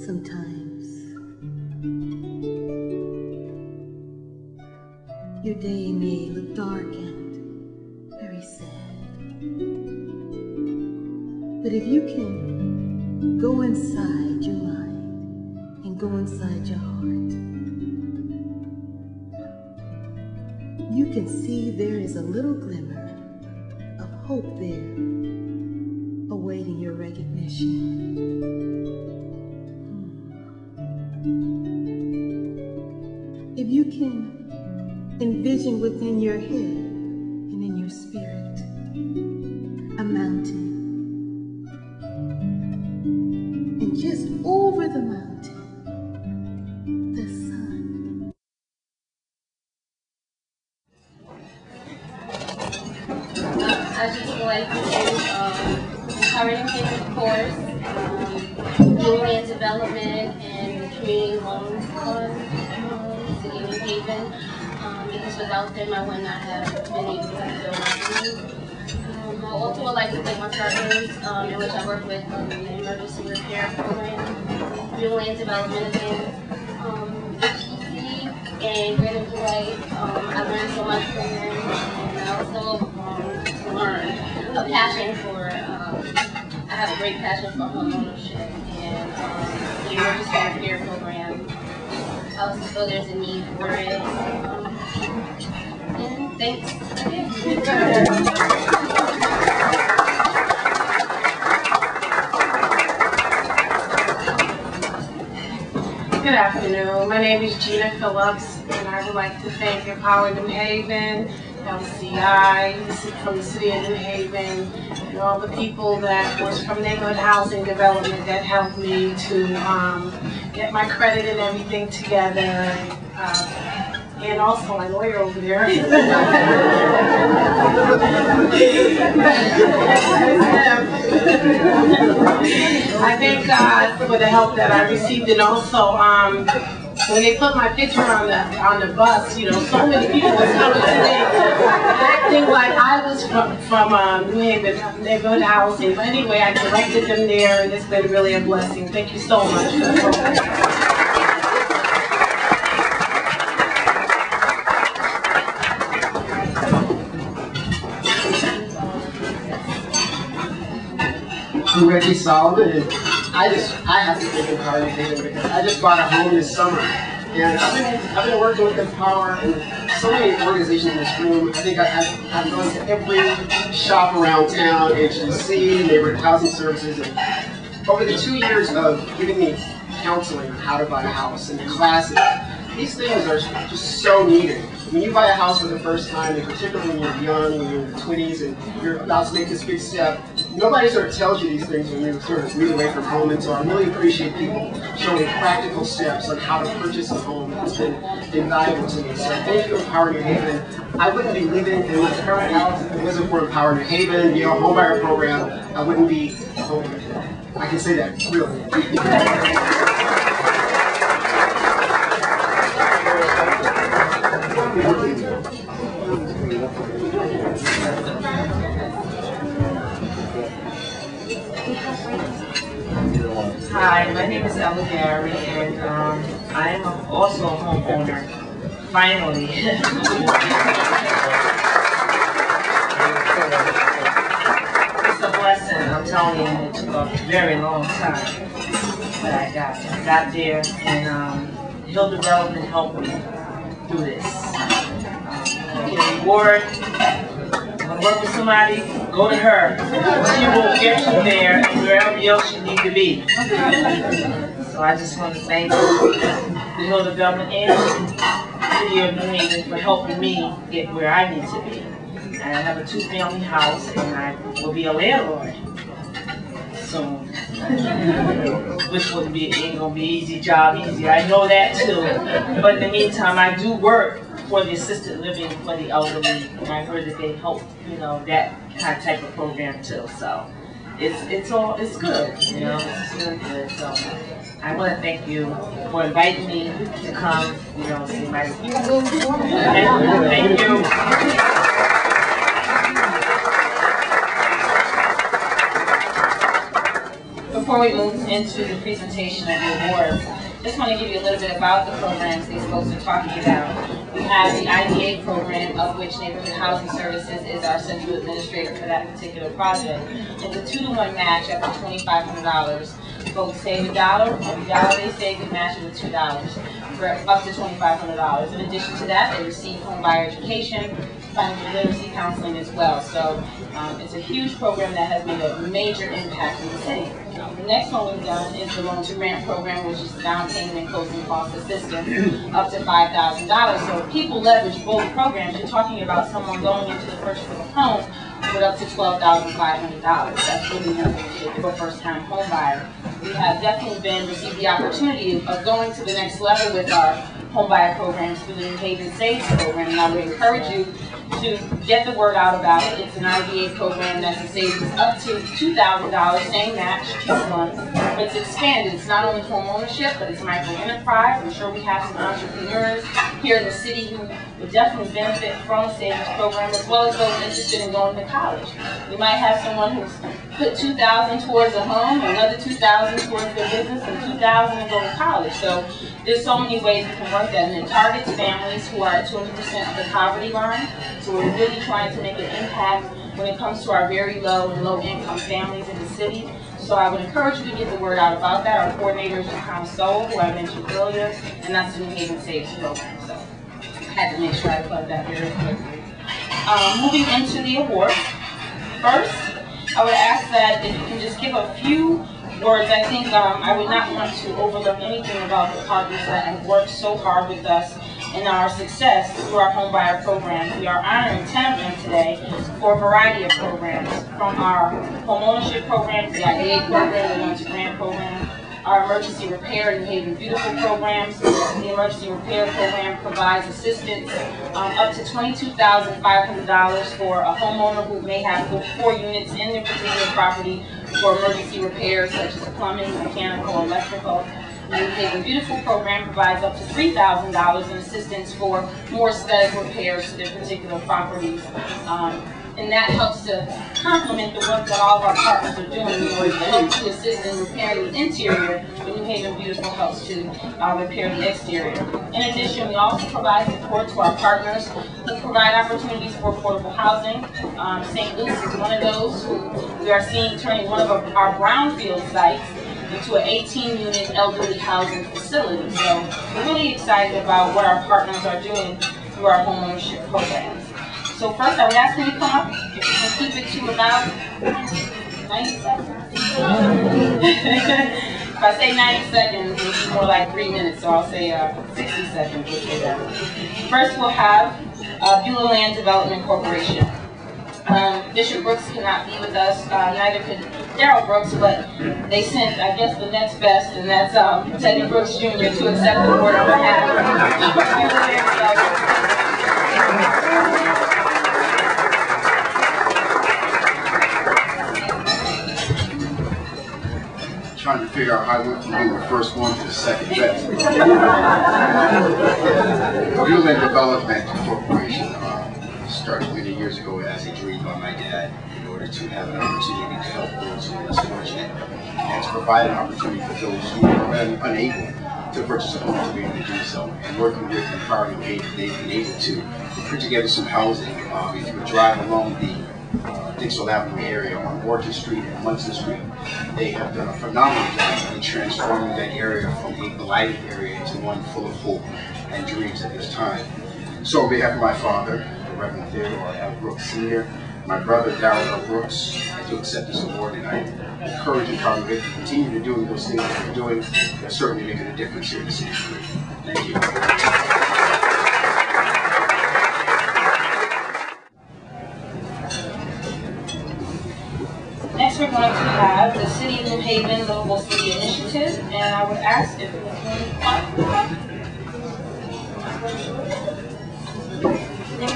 Sometimes your day may look dark and very sad, but if you can go inside your mind and go inside your heart, you can see there is a little glimmer of hope there awaiting your recognition. If you can envision within your head and in your spirit a mountain, and just over the mountain, the sun. I just like to do Harding Haven course, doing land development and community loan fund. New Haven, because without them I would not have been able to build my team. I also would like to thank my partners in which I work with in the emergency repair program, doing land development again, HTC and Greater Joy. I learned so much from them, and I also learned a passion for, I have a great passion for home ownership and the emergency repair program. I also feel there's a need for it. And thanks. Good afternoon. My name is Gina Phillips, and I would like to thank Empower New Haven, LCI, from the City of New Haven, and all the people that was from Neighborhood Housing Development that helped me to get my credit and everything together, and also my lawyer over there. I thank God for the help that I received, and also when they put my picture on the bus, you know, so many people was coming to me, acting like I was from New Haven Neighborhood Housing. But anyway, I directed them there, and it's been really a blessing. Thank you so much for the program. I'm Reggie Solomon, and I have to thank Empower New Haven because I just bought a home this summer, and I've been working with Empower and so many organizations in this room. I think I've gone to every shop around town, HUC, Neighborhood Housing Services, and over the 2 years of giving me counseling on how to buy a house and the classes, these things are just so needed. When you buy a house for the first time, and particularly when you're young, when you're in your 20s, and you're about to make this big step, nobody sort of tells you these things when you sort of move away from home. And so I really appreciate people showing practical steps on how to purchase a home. It's been invaluable to me. So thank you, Empower New Haven. I wouldn't be living in my current house if it wasn't for Empower New Haven, the homebuyer program. I wouldn't be home today. I can say that, really. Hi, my name is Ella Gary, and I am also a homeowner, finally. It's a blessing, I'm telling you. It took a very long time, but I got there, and Hill Development helped me through this. Get a reward. Work with somebody, go to her. She will get you there and wherever else you need to be. So I just want to thank the Hill Development and the City of New Haven for helping me get where I need to be. And I have a 2-family house, and I will be a landlord soon. Which ain't gonna be easy job, easy. I know that too. But in the meantime, I do work for the assisted living for the elderly, and I heard that they help, that type of program too. So it's good, it's really good. So I want to thank you for inviting me to come, see my. Thank you. Before we move into the presentation of the awards, just want to give you a little bit about the programs these folks are talking about. We have the IDA program, of which Neighborhood Housing Services is our central administrator for that particular project. It's a 2-to-1 match up to $2,500. Folks save $1. Every dollar they save, we match it with $2 for up to $2,500. In addition to that, they receive home buyer education, financial literacy counseling as well. So it's a huge program that has made a major impact in the city. The next one we've done is the Loan to Grant program, which is down payment and closing cost assistance up to $5,000. So if people leverage both programs, you're talking about someone going into the purchase of a home with up to $12,500. That's really nothing for a first-time home buyer. We have definitely received the opportunity of going to the next level with our home buyer programs through the New Haven Saves program, and I would encourage you to get the word out about it. It's an IDA program that's a savings up to $2,000, same match, 2 months. But it's expanded. It's not only home ownership, but it's micro enterprise. I'm sure we have some entrepreneurs here in the city who would definitely benefit from the savings program, as well as those interested in going to college. We might have someone who's put $2,000 towards a home, another $2,000 towards their business, and $2,000 to go to college. So there's so many ways we can work that, and it targets families who are at 200% of the poverty line. So we're really trying to make an impact when it comes to our very low and low income families in the city. So I would encourage you to get the word out about that. Our coordinator is Tom Sowell, who I mentioned earlier, and that's the New Haven Saves program. So I had to make sure I plugged that very quickly. Moving into the awards. First, I would ask that if you can just give a few words. I think I would not want to overlook anything about the partners that have worked so hard with us in our success through our home buyer program. We are honoring 10 of them today for a variety of programs, from our home ownership program, the IDA program, the Loan to Grant program, our emergency repair and New Haven Beautiful programs. The emergency repair program provides assistance up to $22,500 for a homeowner who may have 4 units in their particular property for emergency repairs such as plumbing, mechanical, electrical. The New Haven Beautiful program provides up to $3,000 in assistance for more aesthetic repairs to their particular properties. And that helps to complement the work that all of our partners are doing in order to help to assist in repairing the interior. The New Haven Beautiful helps to repair the exterior. In addition, we also provide support to our partners who provide opportunities for affordable housing. St. Luke's is one of those who we are seeing turning one of our brownfield sites into an 18-unit elderly housing facility. So we're really excited about what our partners are doing through our homeownership programs. So first, I would ask them to come up. If you can keep it to about 90 seconds. If I say 90 seconds, it'll be more like 3 minutes, so I'll say 60 seconds. We'll say that. First, we'll have Beulah Land Development Corporation. Bishop Brooks could not be with us, neither could Darrell Brooks, but they sent, I guess, the next best, and that's Teddy Brooks Jr. to accept the award on behalf of Beulah Land Development. Trying to figure out how we can do the first one to the second best. Beulah Land Development Corporation started many years ago as a dream by my dad in order to have an opportunity to help those who are less fortunate and to provide an opportunity for those who are unable to purchase a home to be able to do so. And working with Empower New Haven, they've been able to put together some housing. If you would drive along the Dixwell Avenue area on Orchard Street and Munson Street, they have done a phenomenal job in transforming that area from a blighted area into one full of hope and dreams at this time. So on behalf of my father, the Reverend Theodore L. Brooks Sr., my brother Darrell L. Brooks, I do accept this award, and I encourage Empower New Haven to continue to do those things that they're doing. They're certainly making a difference here in the city. Thank you. Next, we're going to have the City of New Haven Livable City Initiative, and I would ask if we can Hello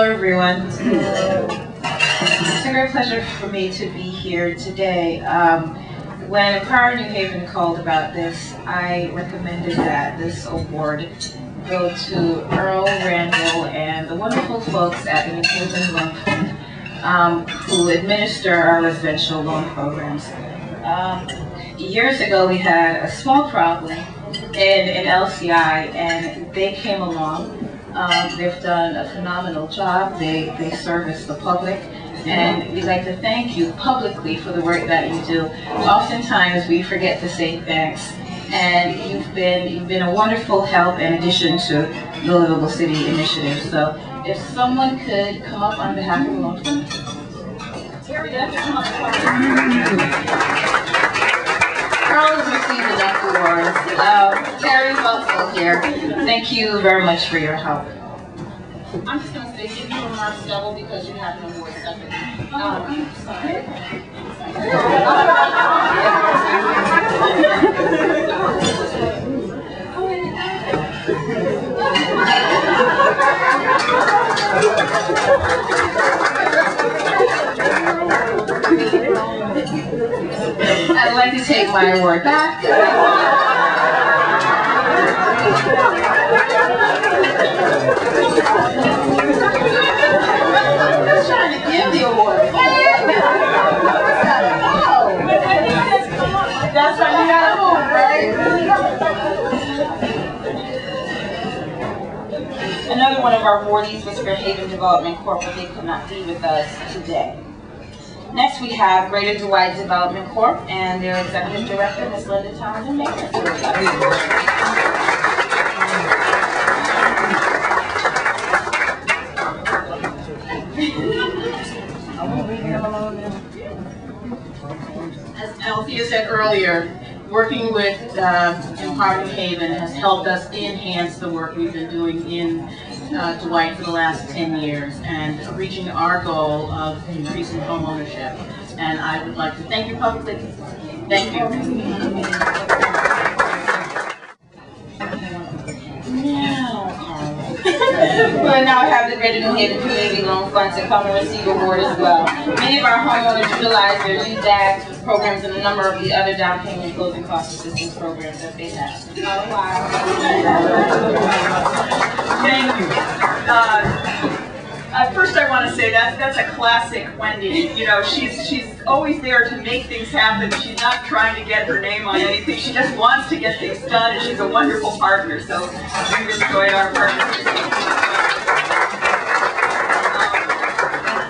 everyone. It's a great pleasure for me to be here today. When Empower New Haven called about this, I recommended that this award go to Earl Randall and the wonderful folks at the New Haven Loan Fund who administer our residential loan programs. Years ago we had a small problem in LCI and they came along. They've done a phenomenal job. They service the public, and we'd like to thank you publicly for the work that you do. Oftentimes we forget to say thanks, and you've been a wonderful help in addition to the Livable City initiative. So if someone could come up on behalf of the loan fund. Terry, you have to come up. Earl has received enough awards. Terry's also here. Thank you very much for your help. I'm just going to say, give you a Mark's double because you have no more second. I'm sorry. I'd like to take my award back. I'm just trying to give the award. That's why you gotta move, right? Another one of our awardees was Fairhaven Development Corp, but they could not be with us today. Next, we have Greater Dwight Development Corp. and their Executive Director, Ms. Linda Townsend Maker. As Althea said earlier, working with Empower New Haven has helped us enhance the work we've been doing in Dwight for the last 10 years and reaching our goal of increasing home ownership. And I would like to thank you publicly. Thank you. We'll now have the Greater New Haven Community Loan Fund to come and receive award as well. Many of our homeowners utilize their UDAG programs and a number of the other down payment and closing cost assistance programs that they have. Thank you. First I want to say that's a classic Wendy. You know, she's always there to make things happen. She's not trying to get her name on anything. She just wants to get things done, and she's a wonderful partner. So we've enjoyed our partnership.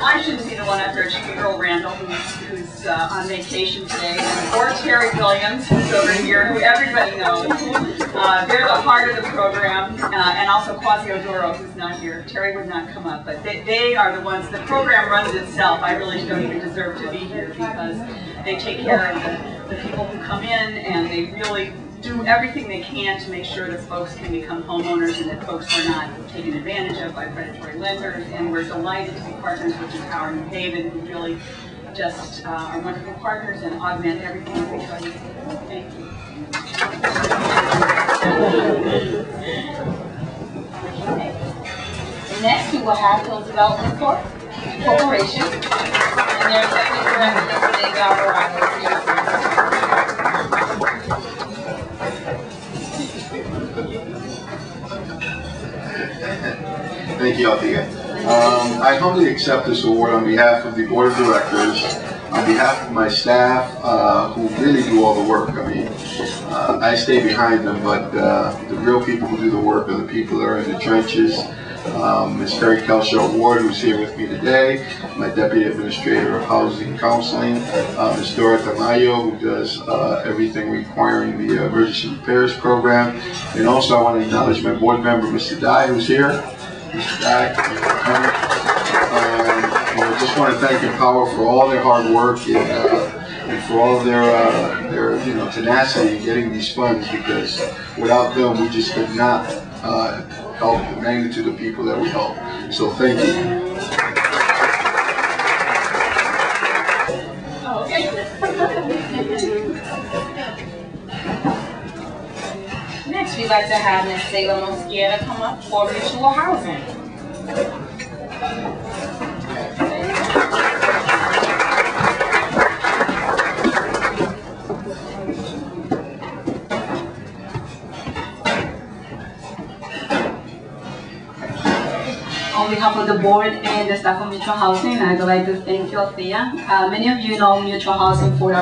I shouldn't be the one up there. It should be Earl Randall, who's on vacation today, or Terry Williams, who's over here, who everybody knows. They're the heart of the program, and also Quasio Doro, who's not here. Terry would not come up, but they are the ones. The program runs itself. I really don't even deserve to be here because they take care of the people who come in, and they really do everything they can to make sure that folks can become homeowners and that folks are not taken advantage of by predatory lenders. And we're delighted to be partners with Empower New Haven, who really just are wonderful partners and augment everything that we try to do. Thank you. Next, we will have Hill Development Corporation and their Executive Director, Dave Alvarado. Thank you, Althea. I humbly accept this award on behalf of the Board of Directors, on behalf of my staff, who really do all the work. I mean, I stay behind them, but the real people who do the work are the people that are in the trenches. Ms. Carrie Kelshaw Ward, who's here with me today, my Deputy Administrator of Housing and Counseling, Ms. Dorothy Mayo, who does everything requiring the Emergency Repairs Program, and also I want to acknowledge my board member, Mr. Dye, who's here. Mr. Dye, I just want to thank Empower for all their hard work and for all of their tenacity in getting these funds, because without them we just could not help the magnitude of people that we help. So thank you. Next, we'd like to have Ms. Selah Mosqueda come up for mutual housing. On behalf of the board and the staff of Mutual Housing, I'd like to thank you, Althea. Many of you know Mutual Housing for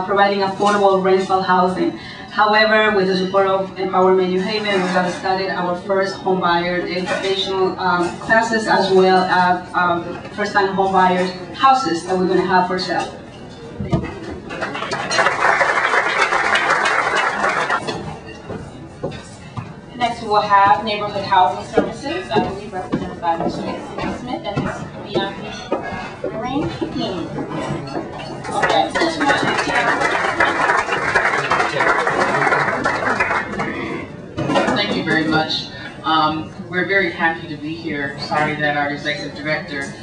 providing affordable rental housing. However, with the support of Empowerment New Haven, we have started our first home buyer educational classes, as well as first-time home buyers houses that we're going to have for sale. Next, we will have Neighborhood Housing Services, I believe represented by Mr. Anthony Smith and Ms. Bianca Lorraine. Thank you very much. We're very happy to be here. Sorry that our executive director,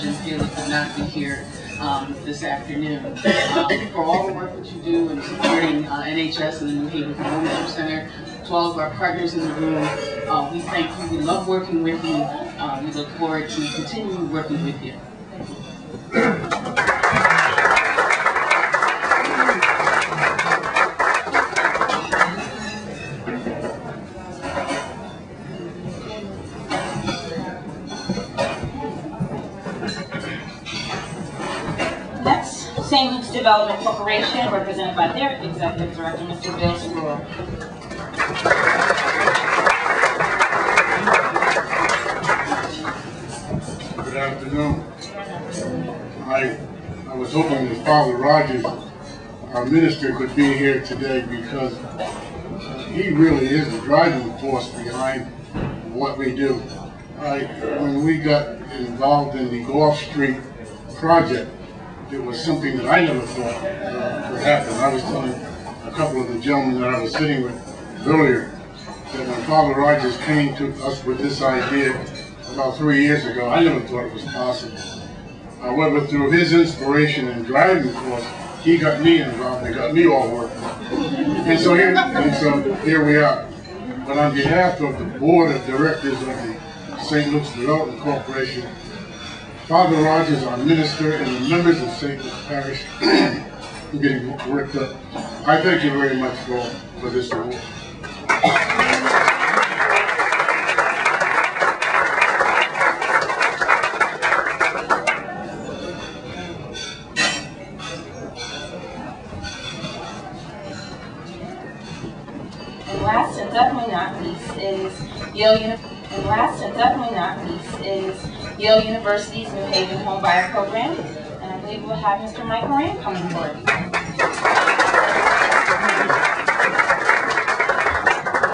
Jim Paley, could not be here this afternoon. For all the work that you do in supporting NHS and the New Haven Promotion Center, to all of our partners in the room, we thank you. We love working with you. We look forward to continuing working with you. Next, St. Luke's Development Corporation, represented by their Executive Director, Mr. Bill Sproul. Good afternoon. I was hoping that Father Rogers, our minister, could be here today because he really is the driving force behind what we do. When we got involved in the Gulf Street project, it was something that I never thought could happen. I was telling a couple of the gentlemen that I was sitting with earlier that when Father Rogers came to us with this idea about 3 years ago, I never thought it was possible. However, through his inspiration and driving force, he got me involved and got me all working. And so here we are. But on behalf of the board of directors of the St. Luke's Development Corporation, Father Rogers, our minister, and the members of St. Luke's Parish, I'm getting worked up. I thank you very much for this award. And last and definitely not least is Yale University's New Haven Home Buyer Program. And I believe we'll have Mr. Mike Moran coming forward.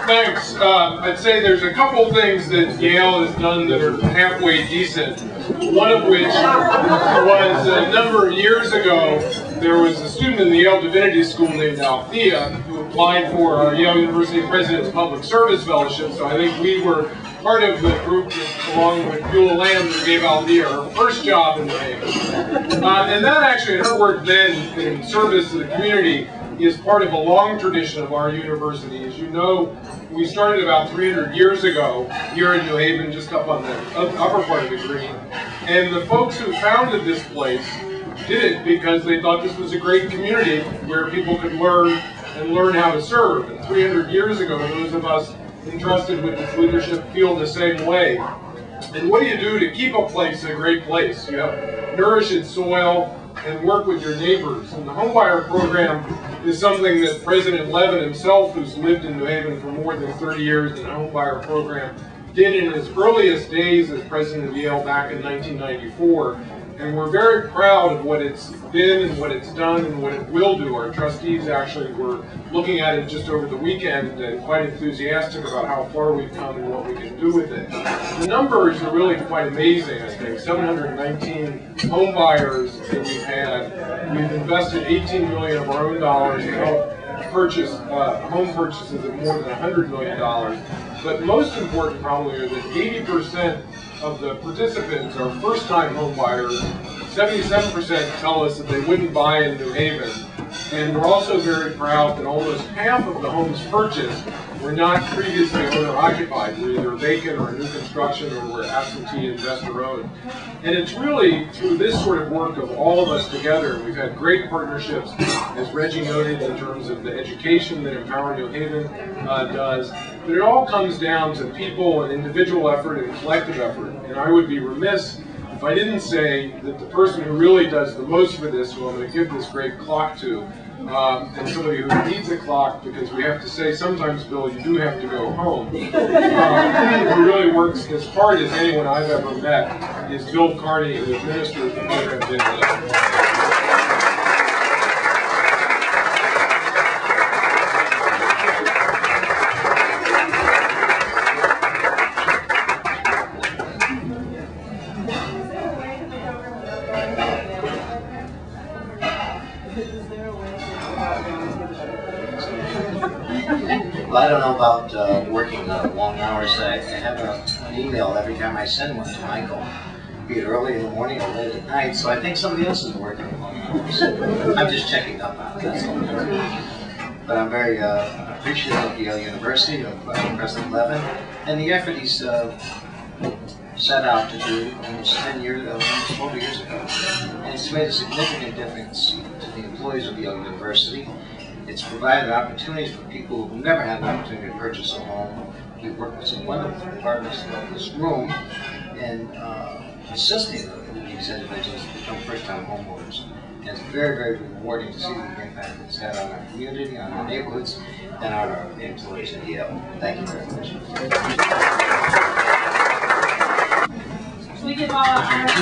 Thanks. I'd say there's a couple things that Yale has done that are halfway decent. One of which was a number of years ago, there was a student in the Yale Divinity School named Althea who applied for our Yale University President's Public Service Fellowship. So I think we were part of the group that, along with Beulah Lamb, that gave Althea her first job in the Navy. And that actually, her work then in service to the community is part of a long tradition of our university. As you know, we started about 300 years ago here in New Haven, just up on the upper part of the green. And the folks who founded this place did it because they thought this was a great community where people could learn how to serve. And 300 years ago, those of us entrusted with this leadership feel the same way. And what do you do to keep a place a great place? You have nourish its soil and work with your neighbors. And the Homebuyer Program is something that President Levin himself, who's lived in New Haven for more than 30 years in the Homebuyer Program, did in his earliest days as president of Yale back in 1994. And we're very proud of what it's been and what it's done and what it will do. Our trustees actually were looking at it just over the weekend and quite enthusiastic about how far we've come and what we can do with it. The numbers are really quite amazing, I think. 719 home buyers that we've had. We've invested $18 million of our own dollars to help purchase home purchases of more than $100 million. But most important probably are that 80% of the participants are first-time home buyers. 77% tell us that they wouldn't buy in New Haven. And we're also very proud that almost half of the homes purchased were not previously owner-occupied. Were either vacant or new construction or were absentee investor-owned. And it's really through this sort of work of all of us together. We've had great partnerships, as Reggie noted, in terms of the education that Empower New Haven does. But it all comes down to people and individual effort and collective effort. And I would be remiss if I didn't say that the person who really does the most for this, who I'm going to give this great clock to, and somebody who needs a clock, because we have to say sometimes, Bill, you do have to go home. Who really works as hard as anyone I've ever met is Bill Carney, who administers the program in Well, I don't know about working long hours. I have an email every time I send one to Michael, be it early in the morning or late at night, so I think somebody else is working long hours. I'm just checking up on it, that's all. But I'm very appreciative of Yale University, of President Levin, and the effort he's set out to do almost 12 years ago. And it's made a significant difference to the employees of Yale University. It's provided opportunities for people who've never had an opportunity to purchase a home. We work with some wonderful partners in this room in assisting these individuals to become first-time homeowners. And it's very, very rewarding to see the impact it's had on our community, on our neighborhoods, and on our employees at Yale. Thank you very much. We give all our honors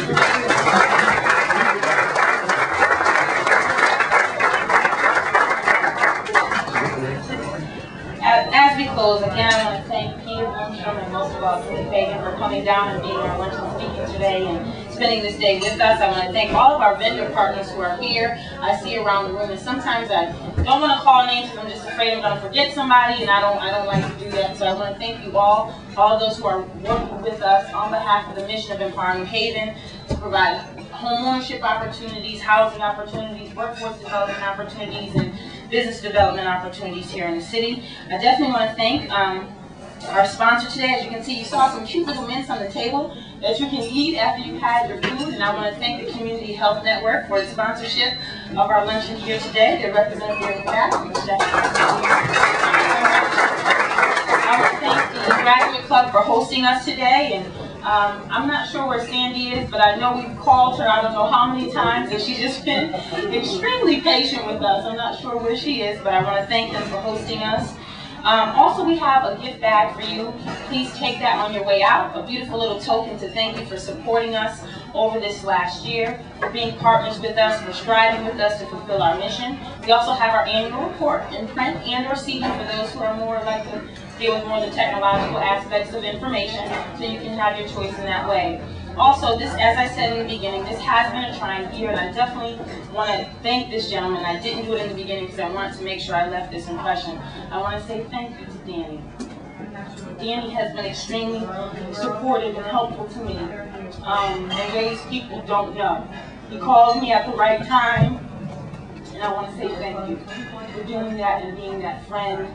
As we close, again, I want to thank Peter Lundstrom and most of all Julie Fagan for coming down and being our lunch and speaking today and spending this day with us. I want to thank all of our vendor partners who are here. I see around the room, and sometimes I don't want to call names because I'm just afraid I'm going to forget somebody, and I don't like to do that. So I want to thank you all of those who are working with us on behalf of the mission of Empower New Haven to provide home ownership opportunities, housing opportunities, workforce development opportunities, and business development opportunities here in the city. I definitely want to thank our sponsor today. As you can see, you saw some cute little mints on the table that you can eat after you've had your food. And I want to thank the Community Health Network for the sponsorship of our luncheon here today. They're represented here in the back. I want to thank the Graduate Club for hosting us today. And I'm not sure where Sandy is, but I know we've called her I don't know how many times, and she's just been extremely patient with us. I'm not sure where she is, but I want to thank them for hosting us. Also, we have a gift bag for you. Please take that on your way out. A beautiful little token to thank you for supporting us over this last year, for being partners with us, for striving with us to fulfill our mission. We also have our annual report in print and or CD for those who are more like to deal with more of the technological aspects of information, so you can have your choice in that way. Also, this, as I said in the beginning, this has been a trying year, and I definitely want to thank this gentleman. I didn't do it in the beginning because I wanted to make sure I left this impression. I want to say thank you to Danny. Danny has been extremely supportive and helpful to me in ways people don't know. He calls me at the right time, and I want to say thank you for doing that and being that friend,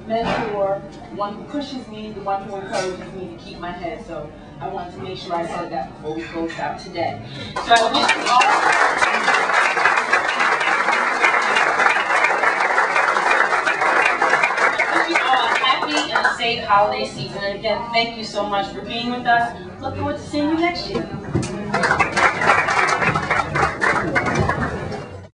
mentor, one who pushes me, the one who encourages me to keep my head. So I wanted to make sure I said that before we closed out today. So I wish you all a happy and a safe holiday season. And again, thank you so much for being with us. Look forward to seeing you next year.